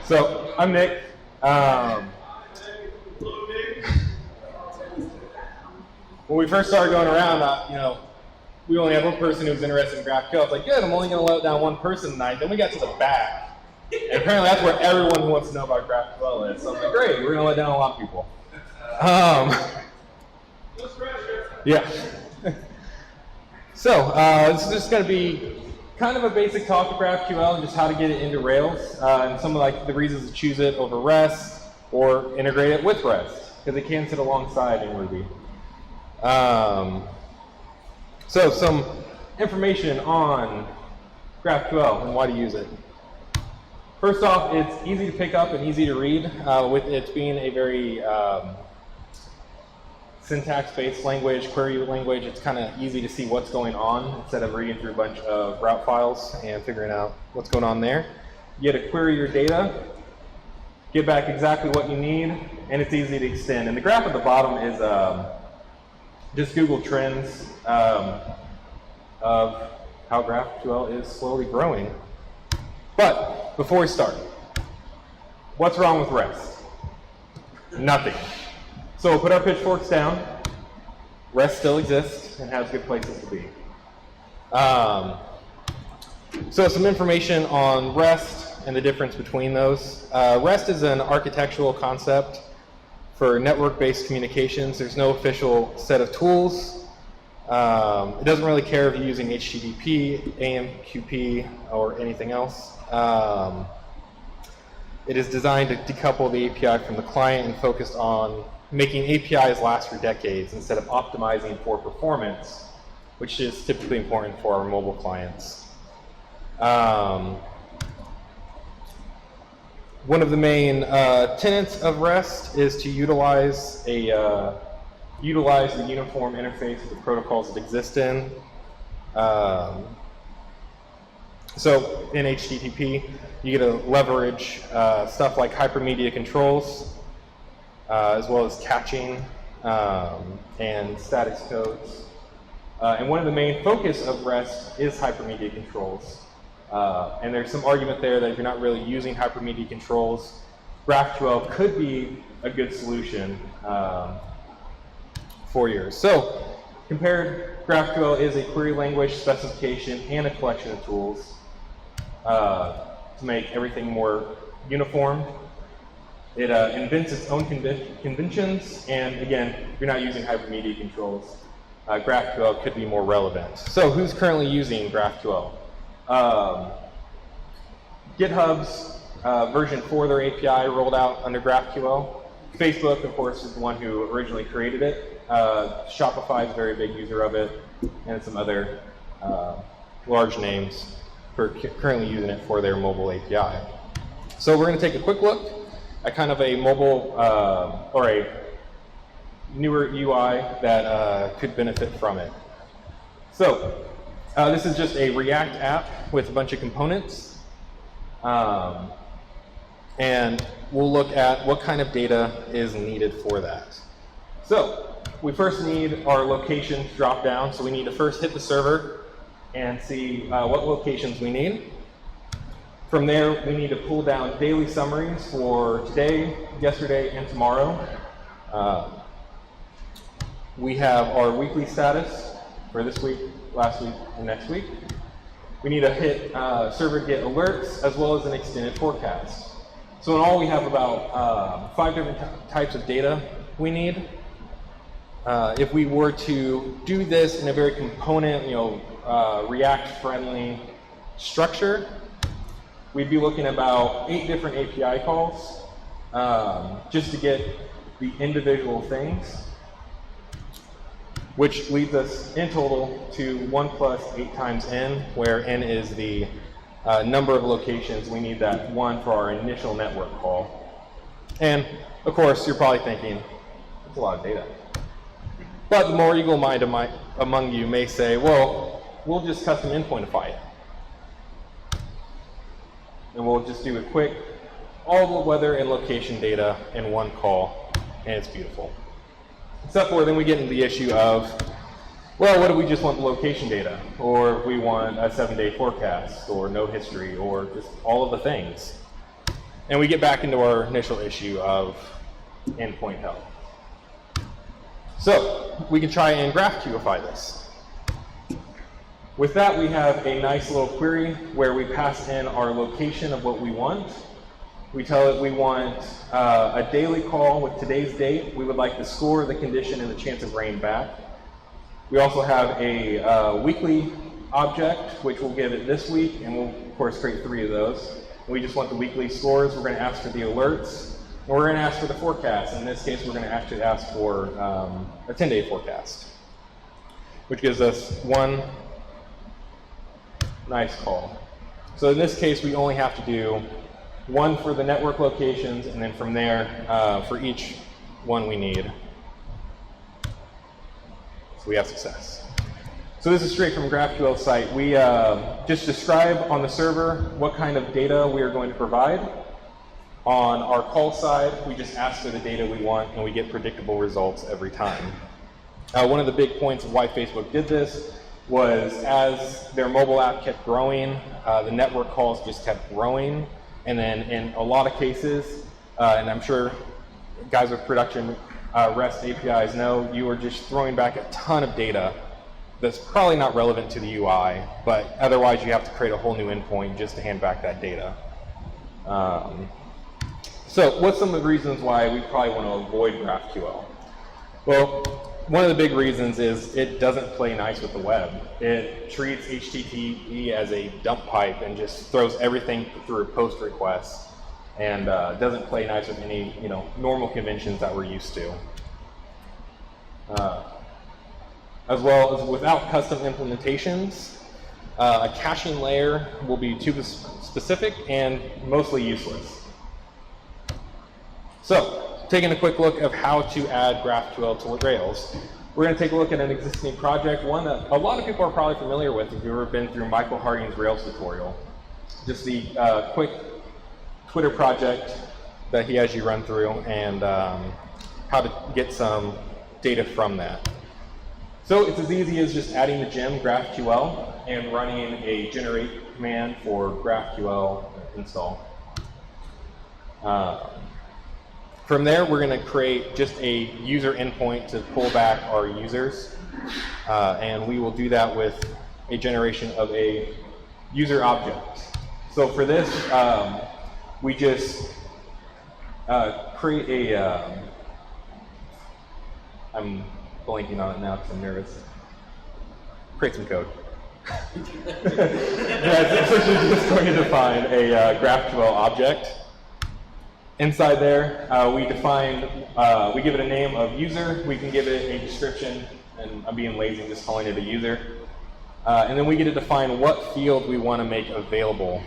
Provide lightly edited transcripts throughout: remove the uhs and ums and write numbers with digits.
So I'm Nick. When we first started going around, we only had one person who was interested in GraphQL. It's like, good, I'm only going to let down one person tonight. Then we got to the back. And apparently that's where everyone who wants to know about GraphQL is. So I'm like, great, we're going to let down a lot of people. Yeah. So this is just going to be kind of a basic talk of GraphQL and just how to get it into Rails and some of the reasons to choose it over REST or integrate it with REST because it can sit alongside in Ruby. So some information on GraphQL and why to use it. First off, it's easy to pick up and easy to read with it being a very syntax-based language, query language. It's kind of easy to see what's going on instead of reading through a bunch of route files and figuring out what's going on there. You get to query your data, get back exactly what you need, and it's easy to extend. And the graph at the bottom is just Google Trends of how GraphQL is slowly growing. But before we start, what's wrong with REST? Nothing. So we'll put our pitchforks down. REST still exists and has good places to be. So some information on REST and the difference between those. REST is an architectural concept for network-based communications. There's no official set of tools. It doesn't really care if you're using HTTP, AMQP, or anything else. It is designed to decouple the API from the client and focused on making APIs last for decades instead of optimizing for performance, which is typically important for our mobile clients. One of the main tenets of REST is to utilize the uniform interface of the protocols that exist in. So in HTTP, you get to leverage stuff like hypermedia controls, as well as caching and status codes. And one of the main focus of REST is hypermedia controls. And there's some argument there that if you're not really using hypermedia controls, GraphQL could be a good solution for yours. So compared, GraphQL is a query language specification and a collection of tools to make everything more uniform. It invents its own conventions, and again, if you're not using hypermedia controls, GraphQL could be more relevant. So who's currently using GraphQL? GitHub's version 4 of their API rolled out under GraphQL. Facebook, of course, is the one who originally created it. Shopify is a very big user of it, and some other large names for currently using it for their mobile API. So we're going to take a quick look at kind of a mobile or a newer UI that could benefit from it. So this is just a React app with a bunch of components. And we'll look at what kind of data is needed for that. So we first need our location drop down. So we need to first hit the server and see what locations we need. From there, we need to pull down daily summaries for today, yesterday, and tomorrow. We have our weekly status for this week, last week, and next week. We need to hit server get alerts as well as an extended forecast. So in all, we have about 5 different types of data we need. If we were to do this in a very component, React-friendly structure, we'd be looking at about 8 different API calls just to get the individual things, which leads us in total to 1 plus 8 times n, where n is the number of locations. We need that 1 for our initial network call. And of course, you're probably thinking, that's a lot of data. But the more eagle-minded among you may say, well, we'll just custom endpointify it. And we'll just do a quick, all the weather and location data in 1 call, and it's beautiful. Except for then we get into the issue of, well, what if we just want the location data? Or if we want a 7-day forecast, or no history, or just all of the things. And we get back into our initial issue of endpoint health. So we can try and GraphQLify this. With that, we have a nice little query where we pass in our location of what we want. We tell it we want a daily call with today's date. We would like the score, the condition, and the chance of rain back. We also have a weekly object, which we'll give it this week, and we'll, of course, create 3 of those. We just want the weekly scores. We're going to ask for the alerts, and we're going to ask for the forecast. In this case, we're going to actually ask for a 10-day forecast, which gives us one nice call. So in this case, we only have to do one for the network locations, and then from there, for each one we need. So we have success. So this is straight from GraphQL site. We just describe on the server what kind of data we are going to provide. On our call side, we just ask for the data we want, and we get predictable results every time. One of the big points of why Facebook did this was as their mobile app kept growing, the network calls just kept growing. And then in a lot of cases, and I'm sure guys with production REST APIs know, you are just throwing back a ton of data that's probably not relevant to the UI, but otherwise you have to create a whole new endpoint just to hand back that data. So what's some of the reasons why we probably want to avoid GraphQL? Well, one of the big reasons is it doesn't play nice with the web. It treats HTTP as a dump pipe and just throws everything through post requests, and doesn't play nice with any normal conventions that we're used to. As well as without custom implementations, a caching layer will be too specific and mostly useless. So, taking a quick look of how to add GraphQL to Rails. We're going to take a look at an existing project, one that a lot of people are probably familiar with if you've ever been through Michael Harding's Rails tutorial. Just the quick Twitter project that he has you run through, and how to get some data from that. So it's as easy as just adding the gem GraphQL and running a generate command for GraphQL install. From there, we're going to create just a user endpoint to pull back our users, and we will do that with a generation of a user object. So for this, we just create a, I'm blanking on it now because I'm nervous. Create some code. It's essentially just going to define a GraphQL object. Inside there, we define, we give it a name of user. We can give it a description, and I'm being lazy, just calling it a user. And then we get to define what field we want to make available.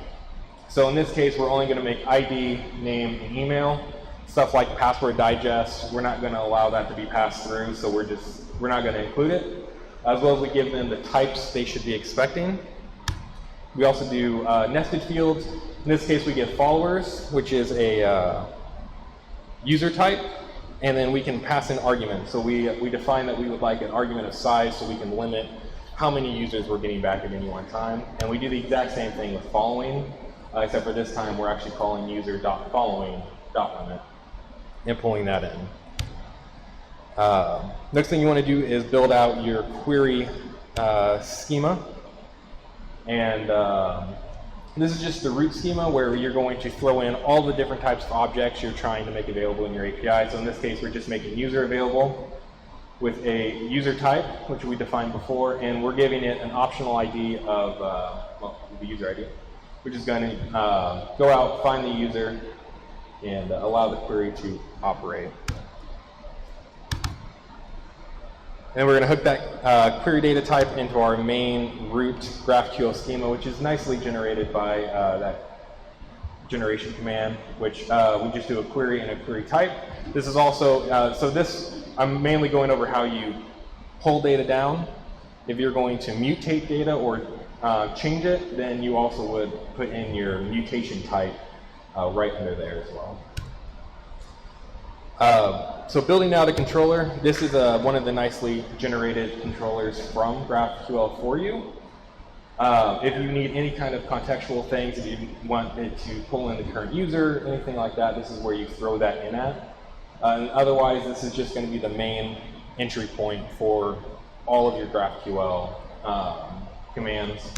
So in this case, we're only going to make ID, name, and email. Stuff like password digest, we're not going to allow that to be passed through, so we're not going to include it. As well as we give them the types they should be expecting. We also do nested fields. In this case, we get followers, which is a user type, and then we can pass in arguments. So we define that we would like an argument of size so we can limit how many users we're getting back at any one time. And we do the exact same thing with following, except for this time we're actually calling user.following.limit and pulling that in. Next thing you want to do is build out your query schema. And this is just the root schema where you're going to throw in all the different types of objects you're trying to make available in your API. So in this case, we're just making user available with a user type, which we defined before, and we're giving it an optional ID of, the user ID, which is going to go out, find the user, and allow the query to operate. And we're going to hook that query data type into our main root GraphQL schema, which is nicely generated by that generation command, which we just do a query and a query type. This is also, so this, I'm mainly going over how you pull data down. If you're going to mutate data or change it, then you also would put in your mutation type right under there as well. So building out a controller, this is one of the nicely generated controllers from GraphQL for you. If you need any kind of contextual things, if you want it to pull in the current user, anything like that, this is where you throw that in at. And otherwise, this is just going to be the main entry point for all of your GraphQL commands.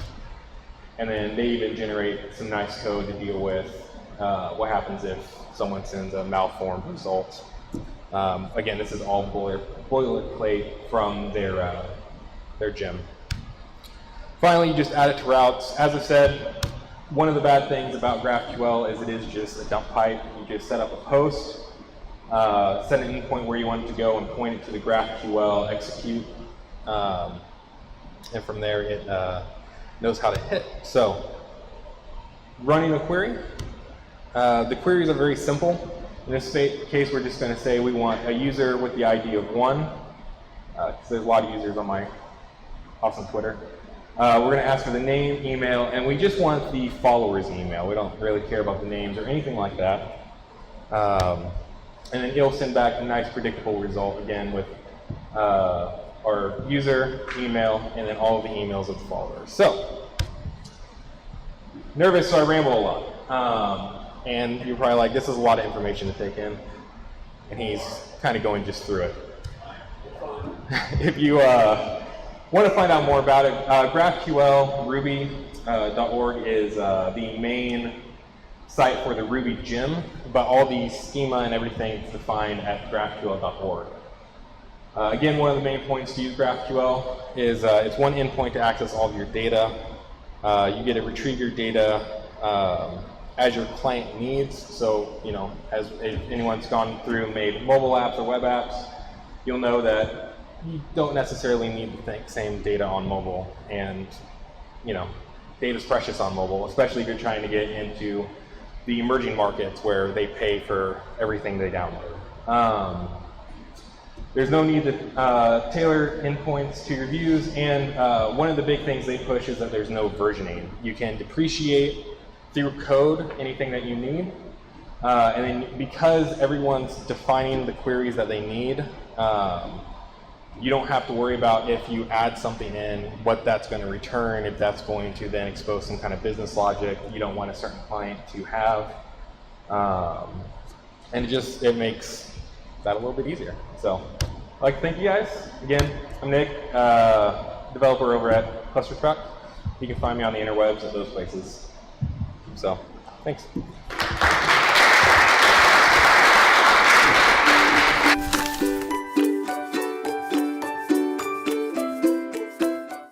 And then they even generate some nice code to deal with what happens if someone sends a malformed result. Again, this is all boilerplate from their gem. Finally, you just add it to routes. As I said, one of the bad things about GraphQL is it is just a dump pipe. You just set up a post, set an endpoint where you want it to go, and point it to the GraphQL execute. And from there, it knows how to hit. So, running a query. The queries are very simple. In this case, we're just going to say we want a user with the ID of 1. Because there's a lot of users on my awesome Twitter. We're going to ask for the name, email, and we just want the follower's email. We don't really care about the names or anything like that. And then it'll send back a nice predictable result again with our user, email, and then all of the emails of the followers. So, nervous, so I ramble a lot. And you're probably like, this is a lot of information to take in. And he's kind of going just through it. If you want to find out more about it, GraphQL Ruby.org is the main site for the Ruby gem, but all the schema and everything is defined at GraphQL.org. Again, one of the main points to use GraphQL is it's one endpoint to access all of your data. You get to retrieve your data as your client needs. So, you know, as if anyone's gone through and made mobile apps or web apps, you'll know that you don't necessarily need the same data on mobile, and you know, data's precious on mobile, especially if you're trying to get into the emerging markets where they pay for everything they download. There's no need to tailor endpoints to your views, and one of the big things they push is that there's no versioning. You can depreciate through code anything that you need, and then because everyone's defining the queries that they need, you don't have to worry about if you add something in, what that's going to return, if that's going to then expose some kind of business logic you don't want a certain client to have. And it makes that a little bit easier. So I'd like to thank you guys. Again, I'm Nick, developer over at Clusterstruct. You can find me on the interwebs at those places. So, thanks.